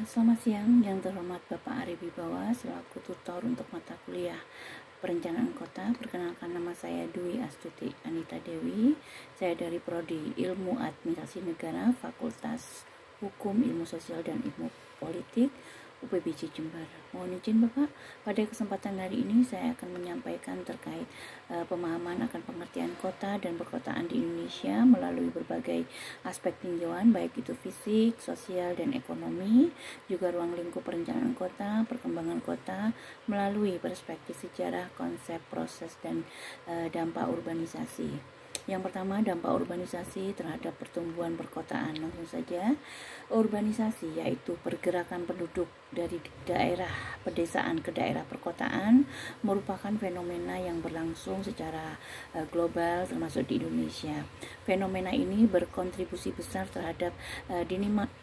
Selamat siang yang terhormat Bapak Ari Wibawa selaku tutor untuk mata kuliah Perencanaan Kota. Perkenalkan, nama saya Dwi Astuti Anita Dewi. Saya dari Prodi Ilmu Administrasi Negara, Fakultas Hukum, Ilmu Sosial dan Ilmu Politik, UPBJ Jember. Mohon izin Bapak, pada kesempatan hari ini saya akan menyampaikan terkait pemahaman akan pengertian kota dan perkotaan di Indonesia melalui berbagai aspek tinjauan, baik itu fisik, sosial, dan ekonomi, juga ruang lingkup perencanaan kota, perkembangan kota, melalui perspektif sejarah, konsep, proses, dan dampak urbanisasi. Yang pertama, dampak urbanisasi terhadap pertumbuhan perkotaan. Langsung saja, urbanisasi yaitu pergerakan penduduk dari daerah pedesaan ke daerah perkotaan merupakan fenomena yang berlangsung secara global termasuk di Indonesia. Fenomena ini berkontribusi besar terhadap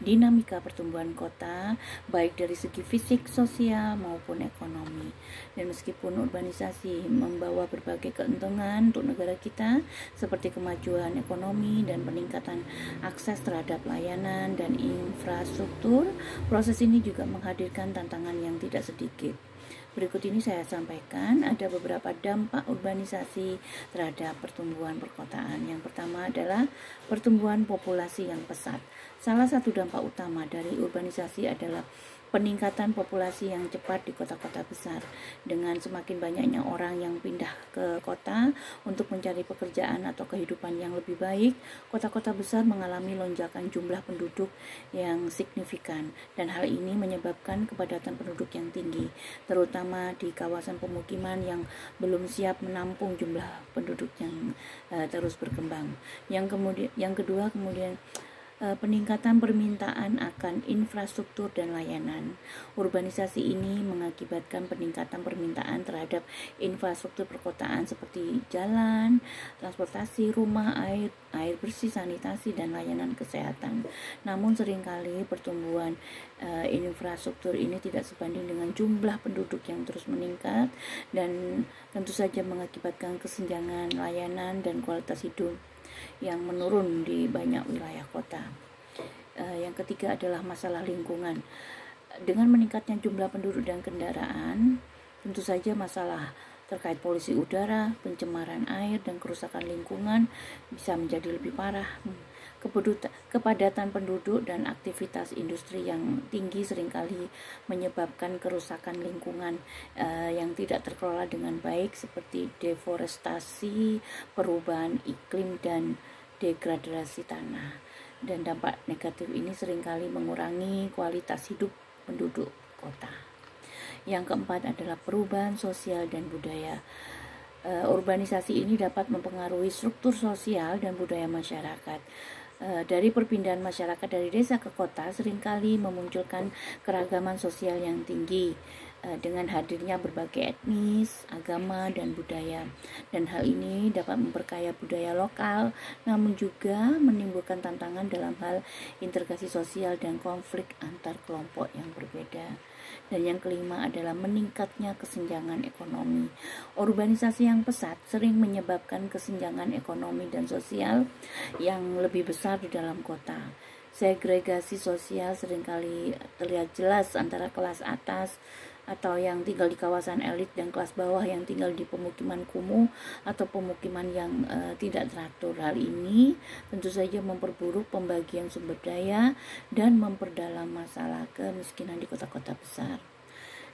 dinamika pertumbuhan kota baik dari segi fisik, sosial maupun ekonomi. Dan meskipun urbanisasi membawa berbagai keuntungan untuk negara kita seperti kemajuan ekonomi dan peningkatan akses terhadap layanan dan infrastruktur, proses ini juga menghadirkan tantangan yang tidak sedikit. Berikut ini saya sampaikan ada beberapa dampak urbanisasi terhadap pertumbuhan perkotaan. Yang pertama adalah pertumbuhan populasi yang pesat. Salah satu dampak utama dari urbanisasi adalah peningkatan populasi yang cepat di kota-kota besar. Dengan semakin banyaknya orang yang pindah ke kota untuk mencari pekerjaan atau kehidupan yang lebih baik, kota-kota besar mengalami lonjakan jumlah penduduk yang signifikan, dan hal ini menyebabkan kepadatan penduduk yang tinggi, terutama di kawasan pemukiman yang belum siap menampung jumlah penduduk yang terus berkembang. Yang kedua, peningkatan permintaan akan infrastruktur dan layanan. Urbanisasi ini mengakibatkan peningkatan permintaan terhadap infrastruktur perkotaan seperti jalan, transportasi, rumah, air bersih, sanitasi, dan layanan kesehatan. Namun seringkali pertumbuhan infrastruktur ini tidak sebanding dengan jumlah penduduk yang terus meningkat dan tentu saja mengakibatkan kesenjangan layanan dan kualitas hidup yang menurun di banyak wilayah kota. Yang ketiga adalah masalah lingkungan. Dengan meningkatnya jumlah penduduk dan kendaraan, tentu saja masalah terkait polusi udara, pencemaran air, dan kerusakan lingkungan bisa menjadi lebih parah. Kepadatan penduduk dan aktivitas industri yang tinggi seringkali menyebabkan kerusakan lingkungan yang tidak terkelola dengan baik, seperti deforestasi, perubahan iklim, dan degradasi tanah. Dan dampak negatif ini seringkali mengurangi kualitas hidup penduduk kota. Yang keempat adalah perubahan sosial dan budaya. Urbanisasi ini dapat mempengaruhi struktur sosial dan budaya masyarakat. Dari perpindahan masyarakat dari desa ke kota seringkali memunculkan keragaman sosial yang tinggi dengan hadirnya berbagai etnis, agama, dan budaya. Dan hal ini dapat memperkaya budaya lokal, namun juga menimbulkan tantangan dalam hal integrasi sosial dan konflik antar kelompok yang berbeda. Dan yang kelima adalah meningkatnya kesenjangan ekonomi. Urbanisasi yang pesat sering menyebabkan kesenjangan ekonomi dan sosial yang lebih besar di dalam kota. Segregasi sosial seringkali terlihat jelas antara kelas atas atau yang tinggal di kawasan elit dan kelas bawah yang tinggal di pemukiman kumuh atau pemukiman yang tidak teratur. Hal ini tentu saja memperburuk pembagian sumber daya dan memperdalam masalah kemiskinan di kota-kota besar.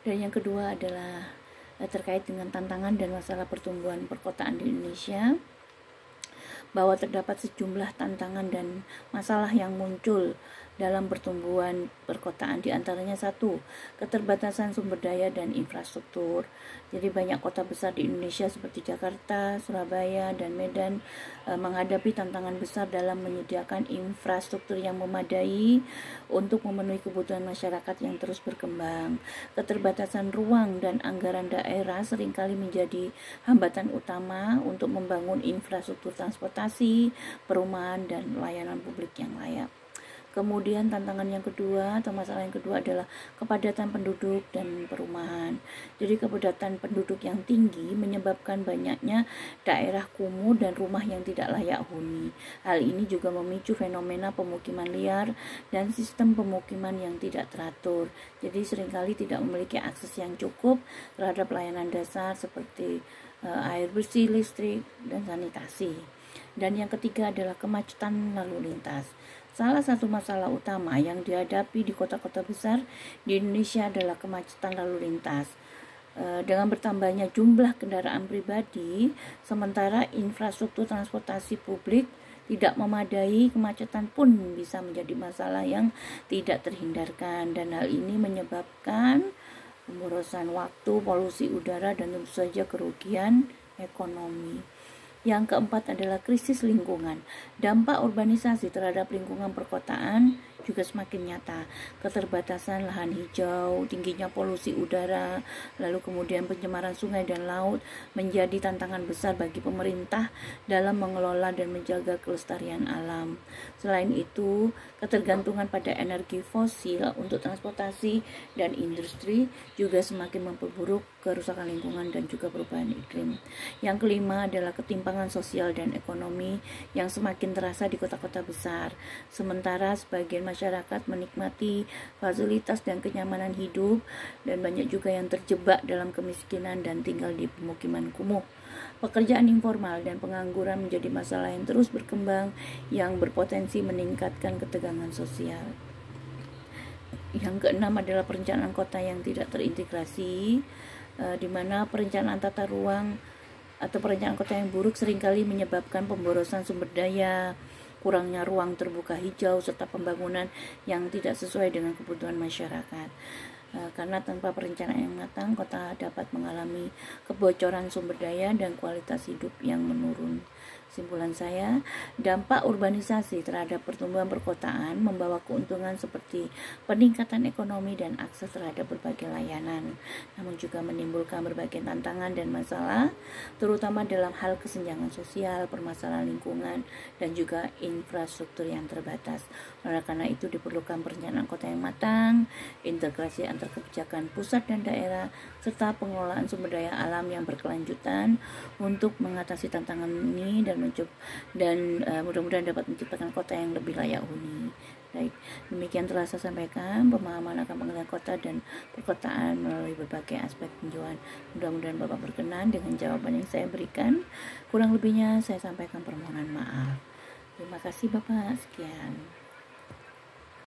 Dan yang kedua adalah terkait dengan tantangan dan masalah pertumbuhan perkotaan di Indonesia, bahwa terdapat sejumlah tantangan dan masalah yang muncul dalam pertumbuhan perkotaan, di antaranya satu, keterbatasan sumber daya dan infrastruktur. Jadi banyak kota besar di Indonesia seperti Jakarta, Surabaya, dan Medan menghadapi tantangan besar dalam menyediakan infrastruktur yang memadai untuk memenuhi kebutuhan masyarakat yang terus berkembang. Keterbatasan ruang dan anggaran daerah seringkali menjadi hambatan utama untuk membangun infrastruktur transportasi, perumahan, dan layanan publik yang layak. Kemudian tantangan yang kedua atau masalah yang kedua adalah kepadatan penduduk dan perumahan. Jadi kepadatan penduduk yang tinggi menyebabkan banyaknya daerah kumuh dan rumah yang tidak layak huni. Hal ini juga memicu fenomena pemukiman liar dan sistem pemukiman yang tidak teratur. Jadi seringkali tidak memiliki akses yang cukup terhadap pelayanan dasar seperti air bersih, listrik, dan sanitasi. Dan yang ketiga adalah kemacetan lalu lintas. Salah satu masalah utama yang dihadapi di kota-kota besar di Indonesia adalah kemacetan lalu lintas. Dengan bertambahnya jumlah kendaraan pribadi, sementara infrastruktur transportasi publik tidak memadai, kemacetan pun bisa menjadi masalah yang tidak terhindarkan, dan hal ini menyebabkan pemborosan waktu, polusi udara, dan tentu saja kerugian ekonomi. Yang keempat adalah krisis lingkungan. Dampak urbanisasi terhadap lingkungan perkotaan juga semakin nyata. Keterbatasan lahan hijau, tingginya polusi udara, lalu kemudian pencemaran sungai dan laut menjadi tantangan besar bagi pemerintah dalam mengelola dan menjaga kelestarian alam. Selain itu, ketergantungan pada energi fosil untuk transportasi dan industri juga semakin memperburuk kerusakan lingkungan dan juga perubahan iklim. Yang kelima adalah ketimpangan sosial dan ekonomi yang semakin terasa di kota-kota besar. Sementara sebagian masyarakat menikmati fasilitas dan kenyamanan hidup, dan banyak juga yang terjebak dalam kemiskinan dan tinggal di pemukiman kumuh. Pekerjaan informal dan pengangguran menjadi masalah yang terus berkembang yang berpotensi meningkatkan ketegangan sosial. Yang keenam adalah perencanaan kota yang tidak terintegrasi, di mana perencanaan tata ruang atau perencanaan kota yang buruk seringkali menyebabkan pemborosan sumber daya, kurangnya ruang terbuka hijau, serta pembangunan yang tidak sesuai dengan kebutuhan masyarakat. Karena tanpa perencanaan yang matang, kota dapat mengalami kebocoran sumber daya dan kualitas hidup yang menurun. Kesimpulan saya, dampak urbanisasi terhadap pertumbuhan perkotaan membawa keuntungan seperti peningkatan ekonomi dan akses terhadap berbagai layanan, namun juga menimbulkan berbagai tantangan dan masalah, terutama dalam hal kesenjangan sosial, permasalahan lingkungan, dan juga infrastruktur yang terbatas. Oleh karena itu diperlukan perencanaan kota yang matang, integrasi antar kebijakan pusat dan daerah, serta pengelolaan sumber daya alam yang berkelanjutan untuk mengatasi tantangan ini dan mudah-mudahan dapat menciptakan kota yang lebih layak huni. Baik, demikian telah saya sampaikan pemahaman akan pengelolaan kota dan perkotaan melalui berbagai aspek tinjauan. Mudah-mudahan Bapak berkenan dengan jawaban yang saya berikan. Kurang lebihnya saya sampaikan permohonan maaf. Terima kasih Bapak. Sekian.